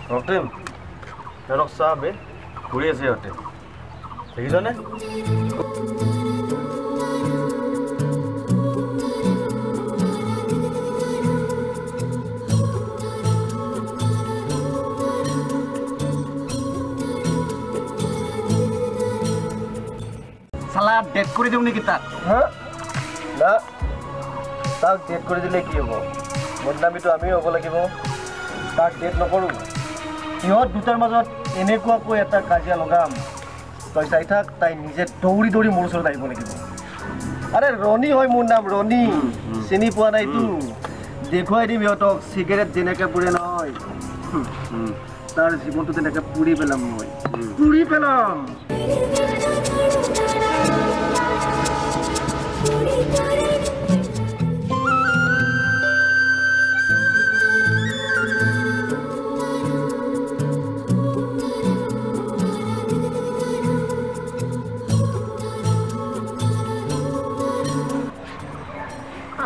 ৰক্তিম সিহঁতক চা বে ঘূৰি আছে সিহঁতে দেখিছনে চালা ডেট কৰি দিওঁ নেকি তাক না তাক ডেট কৰি দিলে কি হ'ব বদনামিটো আমিও হ'ব লাগিব তাক ডেট নকৰোঁ সিহঁত দুটাৰ মাজত এনেকুৱাকৈ এটা কাজিয়া লগাম তই চাই থাক তাই নিজে দৌৰি দৌৰি মোৰ ওচৰত আহিব লাগিব আৰে ৰণী হয় মোৰ নাম ৰণী চিনি পোৱা নাইতো দেখুৱাই দিম সিহঁতক চিগাৰেট যেনেকৈ পুৰে নহয় তাৰ জীৱনটো তেনেকৈ পুৰি পেলাম মই পুৰি পেলাম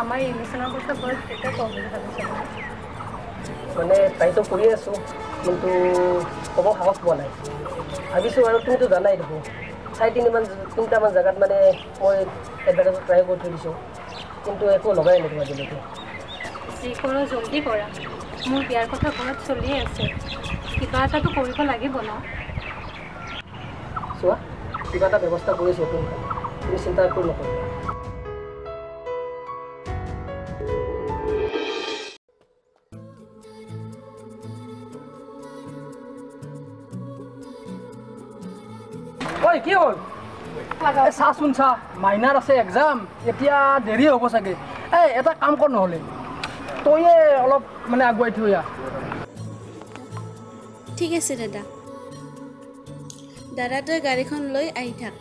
আমাৰ ৰিলেশ্যনৰ কথা বহুত তেতিয়া কম বুলি ভাবিছোঁ মানে ট্ৰাইটো কৰি আছোঁ কিন্তু ক'ব সাহস পোৱা নাই ভাবিছোঁ আৰু তুমিতো জানাই দেখোন তিনিটামান জেগাত মানে মই এডভাৰটাইজত ট্ৰাই কৰি থৈ দিছোঁ কিন্তু একো লগাই নাই তোমাৰ আজিলৈকে যি কৰোঁ জল্দি কৰা মোৰ বিয়াৰ কথা ঘৰত চলিয়ে আছে কিবা এটাতো কৰিব লাগিব ন চোৱা কিবা এটা ব্যৱস্থা কৰিছোঁ তুমি চিন্তা কৰি নকৰিবা ঐ কি হ'ল চাচোন চা মাইনাৰ আছে এক্সাম এতিয়া দেৰি হ'ব চাগে এই এটা কাম কৰ নহ'লে তয়ে অলপ মানে আগুৱাই থৈ আহ ঠিক আছে দাদা তই গাড়ীখন লৈ আহি থাক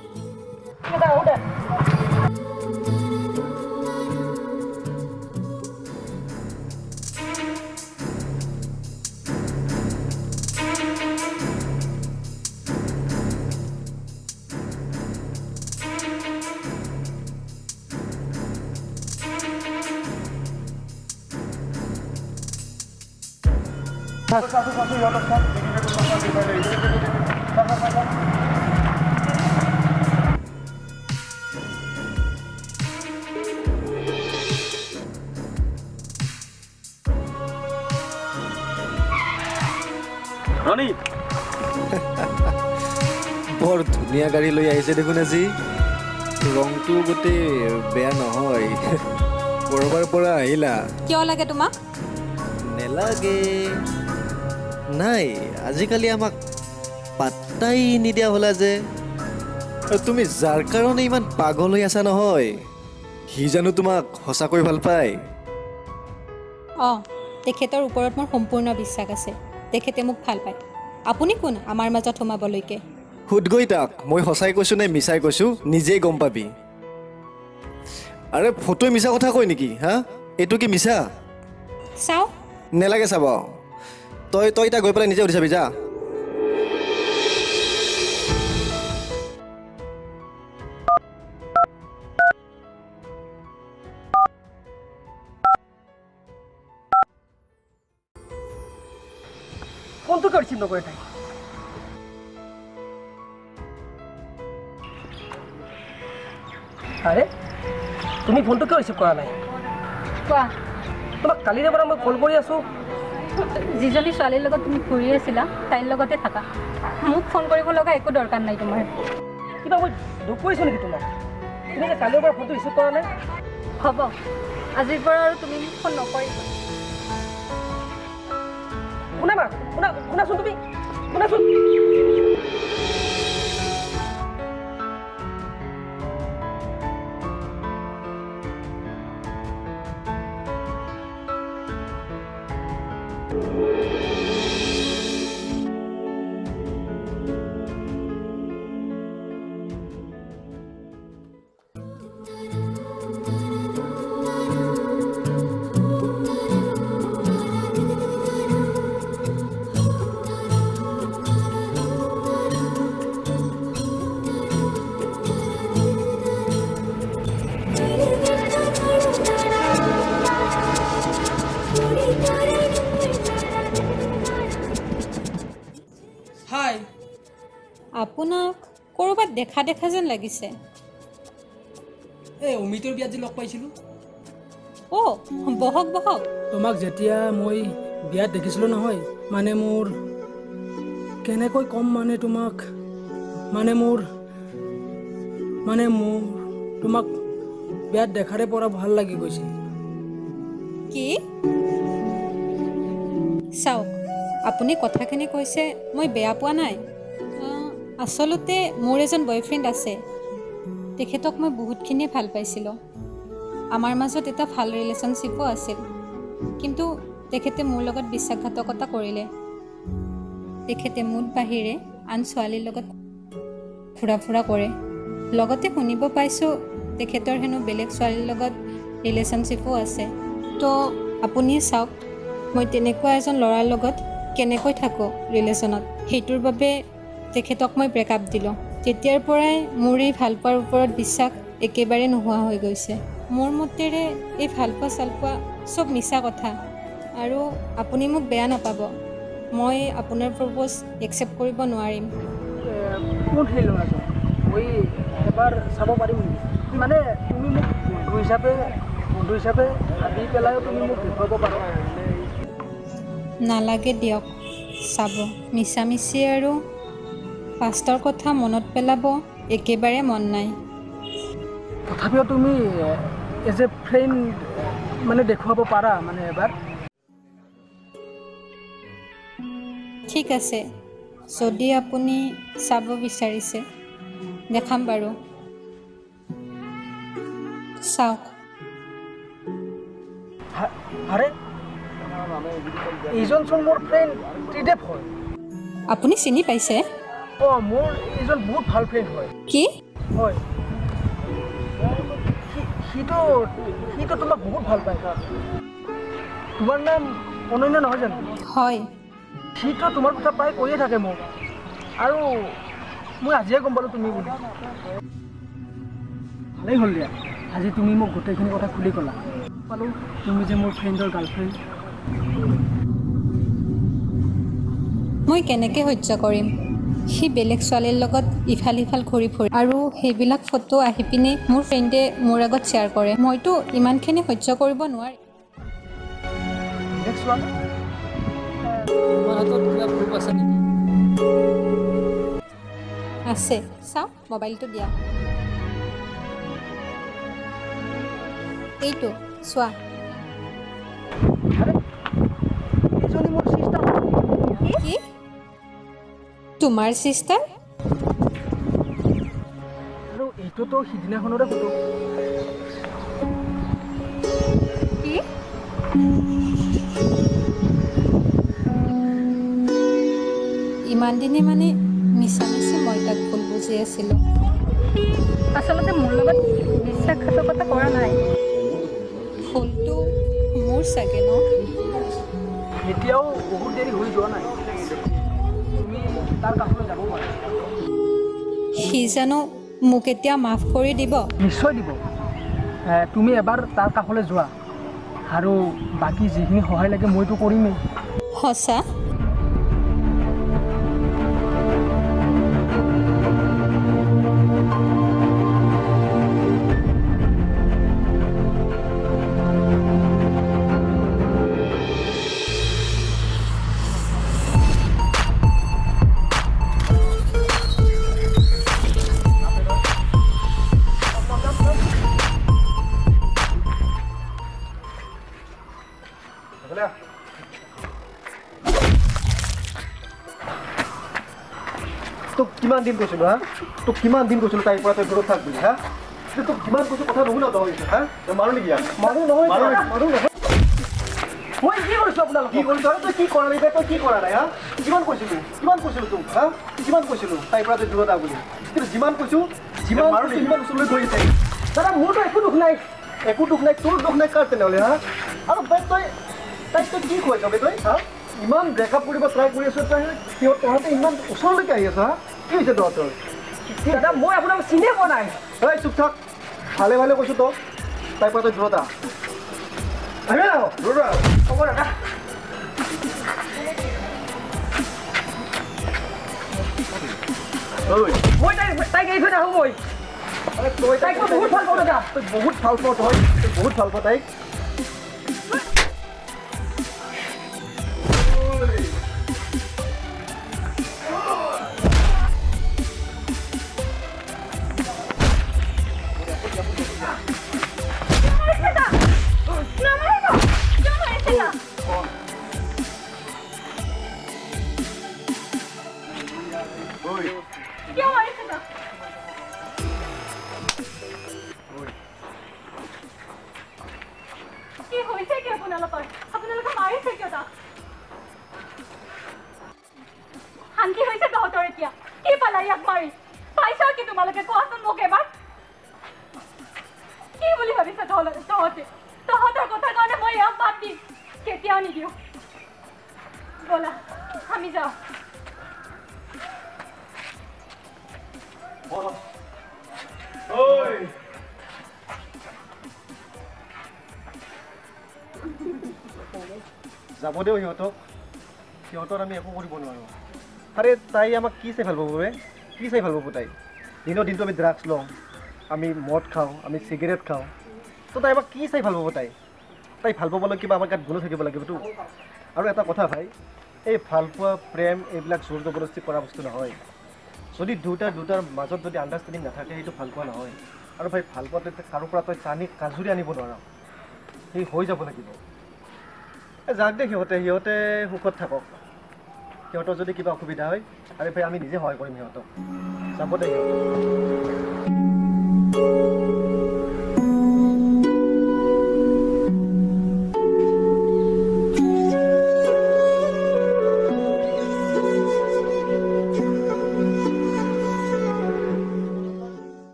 ৰণী বৰ ধুনীয়া গাড়ী লৈ আহিছে দেখোন আজি ৰংটো গোটেই বেয়া নহয় ক'ৰবাৰ পৰা আহিলা কিয় লাগে তোমাক নেলাগে নাই আজিকালি আমাক পাত্তাই নিদিয়া হ'লা যে তুমি যাৰ কাৰণে ইমান পাগল হৈ আছা নহয় সি জানো তোমাক সঁচাকৈ ভাল পায় অঁ তেখেতৰ ওপৰত মোৰ সম্পূৰ্ণ বিশ্বাস আছে তেখেতে মোক ভাল পায় আপুনি কোন আমাৰ মাজত সোমাবলৈকে সুধগৈ তাক মই সঁচাই কৈছোঁ নে মিছাই কৈছোঁ নিজেই গম পাবি আৰে ফটোৱে মিছা কথা কয় নেকি হা এইটো কি মিছা চাওঁ নেলাগে চাব তই এতিয়া গৈ পেলাই নিজে সুধি চাবি যা ফোনটো কিয় ৰিচিভ নকৰে তাই আৰে তুমি ফোনটো কিয় ৰিচিভ কৰা নাই কোৱা তোমাক কালিৰে পৰা মই কল কৰি আছোঁ যিজনী ছোৱালীৰ লগত তুমি ঘূৰি আছিলা তাইৰ লগতে থাকা মোক ফোন কৰিব লগা একো দৰকাৰ নাই তোমাৰ কিবা মই দুখ কৰিছোঁ নেকি তোমাক তুমি যে কালিৰ পৰা ফোনটো ৰিচিভ কৰা নাই হ'ব আজিৰ পৰা আৰু তুমি মোক ফোন নকৰিবা শুনাচোন তুমি শুনাচোন আপোনাক ক'ৰবাত দেখা দেখা যেন লাগিছে। এই অমিতৰ বিয়াত যে লগ পাইছিলোঁ, অ' বহক বহক। তোমাক যেতিয়া মই বিয়াত দেখিছিলোঁ নহয়, মানে মোৰ কেনেকৈ ক'ম মানে তোমাক, মোৰ তোমাক বিয়াত দেখাৰে পৰা ভাল লাগি গৈছে। কি? চাওক, আপুনি কথাখিনি কৈছে মই বেয়া পোৱা নাই। আচলতে মোৰ এজন বয়ফ্ৰেণ্ড আছে। তেখেতক মই বহুতখিনি ভাল পাইছিলোঁ। আমাৰ মাজত এটা ভাল ৰিলেশ্যনশ্বিপো আছিল, কিন্তু তেখেতে মোৰ লগত বিশ্বাসঘাতকতা কৰিলে। তেখেতে মোৰ বাহিৰে আন ছোৱালীৰ লগত ঘূৰা ফুৰা কৰে। লগতে শুনিব পাইছোঁ তেখেতৰ হেনো বেলেগ ছোৱালীৰ লগত ৰিলেশ্যনশ্বিপো আছে। তো আপুনিয়ে চাওক, মই তেনেকুৱা এজন ল'ৰাৰ লগত কেনেকৈ থাকোঁ ৰিলেশ্যনত। সেইটোৰ বাবে তেখেতক মই ব্ৰেকআপ দিলোঁ। তেতিয়াৰ পৰাই মোৰ এই ভালপোৱাৰ ওপৰত বিশ্বাস একেবাৰে নোহোৱা হৈ গৈছে। মোৰ মতেৰে এই ভালপোৱা চালপোৱা চব মিছা কথা। আৰু আপুনি মোক বেয়া নাপাব, মই আপোনাৰ প্ৰপ'জ একচেপ্ট কৰিব নোৱাৰিম। কোন সেই ল'ৰাজন? মই এবাৰ চাব পাৰিম নেকি? মানে তুমি মোক বন্ধু হিচাপে ভাবি পেলাইও তুমি মোক দেখুৱাব পাৰা। নালাগে দিয়ক চাব। মিছামিছি আৰু পাষ্টৰ কথা মনত পেলাব একেবাৰে মন নাই। তথাপিও তুমি এজ এ ফ্ৰেণ্ড মানে দেখুৱাব পাৰা মানে এবাৰ। ঠিক আছে, যদি আপুনি চাব বিচাৰিছে দেখাম বাৰু। চাওক। আৰে এইজনচোন মোৰ ফ্ৰেণ্ড ত্ৰিদেৱ হয়। আপুনি চিনি পাইছে? অঁ, মোৰ এইজন বহুত ভাল ফ্ৰেণ্ড হয়। কি? হয়, সিটো তোমাক বহুত ভাল পায়। তোমাৰ নাম অনন্য নহয় জানো? হয়। সিটো তোমাৰ কথা প্ৰায় কৈয়ে থাকে মোক, আৰু মই আজিয়ে গম পালোঁ তুমি বুলি। ভালেই হ'ল দিয়া, আজি তুমি মোক গোটেইখিনি কথা খুলি ক'লা। পালোঁ তুমি যে মোৰ ফ্ৰেণ্ডৰ গাৰ্লফ্ৰেণ্ড। মই কেনেকৈ সহ্য কৰিম? সি বেলেগ ছোৱালীৰ লগত ইফাল সিফাল ঘূৰি ফুৰে, আৰু সেইবিলাক ফটো আহি পিনে মোৰ ফ্ৰেণ্ডে মোৰ আগত শ্বেয়াৰ কৰে। মইতো ইমানখিনি সহ্য কৰিব নোৱাৰিম। বেলেগ ছোৱালী? তোমাৰ হাতত কিবা প্ৰুফ আছে নেকি? আছে, চাওক মোবাইলটো দিয়া। এইটো চোৱা। আৰে এইজনী মোৰ চিষ্টাৰ। কি? তোমাৰ চিষ্টাৰ? আৰু এইটোতো সিদিনাখনৰে ফটো। কি? ইমান দিনে মানে মিছামিছি মই তাক ভুল বুজি আছিলোঁ। আচলতে মোৰ লগত বিশ্বাসঘাতকতা কৰা নাই। ভুলটো মোৰ চাগে ন? এতিয়াও বহুত দেৰি হৈ যোৱা নাই, তুমি তাৰ কাষলৈ যাব পাৰা। সি জানো মোক এতিয়া মাফ কৰি দিব? নিশ্চয় দিব। তুমি এবাৰ তাৰ কাষলৈ যোৱা, আৰু বাকী যিখিনি সহায় লাগে মইতো কৰিমেই। সঁচা? তোক কিমান দিন কৈছিলোঁ হা? তোক কিমান দিন কৈছিলোঁ তাইৰ পৰা তই দূৰত থাক বুলি হা? তোক কিমান কৈছোঁ কথা নুশুনা তই হা? তই মাৰো নেকি? মাৰো নহয়। মই কি কৰিছোঁ আপোনালোক? কি কৰিছোঁ? তই কি কৰা নাই? তই কি কৰা নাই হা? কিমান কৈছিলোঁ তোক হা? কিমান কৈছিলোঁ তাইৰ পৰা তই দূৰত আহ বুলি? কিন্তু যিমান কৈছোঁ সিমান ওচৰলৈ গৈ আছে। দাদা মোৰতো একো দুখ নাই। একো দুখ নাই, তোৰ দুখ নাই কাৰ তেনেহ'লে হা? আৰু তাইক তই কি খুৱাইছ তই হা? ইমান ব্ৰেকআপ কৰিব ট্ৰাই কৰি আছোঁ, তহঁতে ইমান ওচৰলৈকে আহি আছ হা? কি হৈছে তহঁতৰ? দাদা মই আপোনাক চিনিয়ে পোৱা নাই। এই চুপ থাক, ভালে কৈছোঁ তই তাইৰ পৰা তই দূৰত আহ। দূৰত আহ। হ'ব দাদা। ঐ তাইক এৰি থৈ নাহোঁ মই তাইক মই বহুত ভাল পাওঁ দাদা তই বহুত ভাল পাওঁ তই বহুত ভাল পাওঁ তাইক শান্তি হৈছে তহঁতৰ এতিয়া কি পালা ইয়াক মাৰি পাইছ কি তোমালোকে কোৱাচোন মোক এবাৰ কি বুলি ভাবিছ তহঁতে তহঁতৰ কথাৰ কাৰণে মই ইয়াক বাদ দিম কেতিয়াও নিদিওঁ ব'লা আমি যাওঁ যাব দিওঁ সিহঁতৰ আমি একো কৰিব নোৱাৰোঁ আৰে তাই আমাক কি চাই ভাল পাব কি চাই ভাল পাব তাই দিনৰ দিনটো আমি ড্ৰাগছ লওঁ আমি মদ খাওঁ আমি চিগাৰেট খাওঁ তো তাই আমাক কি চাই ভাল পাব তাই ভাল পাবলৈ কিবা আমাৰ গাত গুণ থাকিব লাগিবতো আৰু এটা কথা ভাই এই ভালপোৱা প্ৰেম এইবিলাক জোৰ জবৰদস্তি কৰা বস্তু নহয় যদি দুটাৰ মাজত যদি আণ্ডাৰষ্টেণ্ডিং নাথাকে সেইটো ভালপোৱা নহয় আৰু ভাই ভালপোৱাটো কাৰো পৰা তই টানি কাজুৰি আনিব নোৱাৰ সেই হৈ যাব লাগিব যাক দে সিহঁতে সুখত থাকক সিহঁতৰ যদি কিবা অসুবিধা হয় আৰে ভাই আমি নিজে সহায় কৰিম সিহঁতক যাব দে সিহঁতক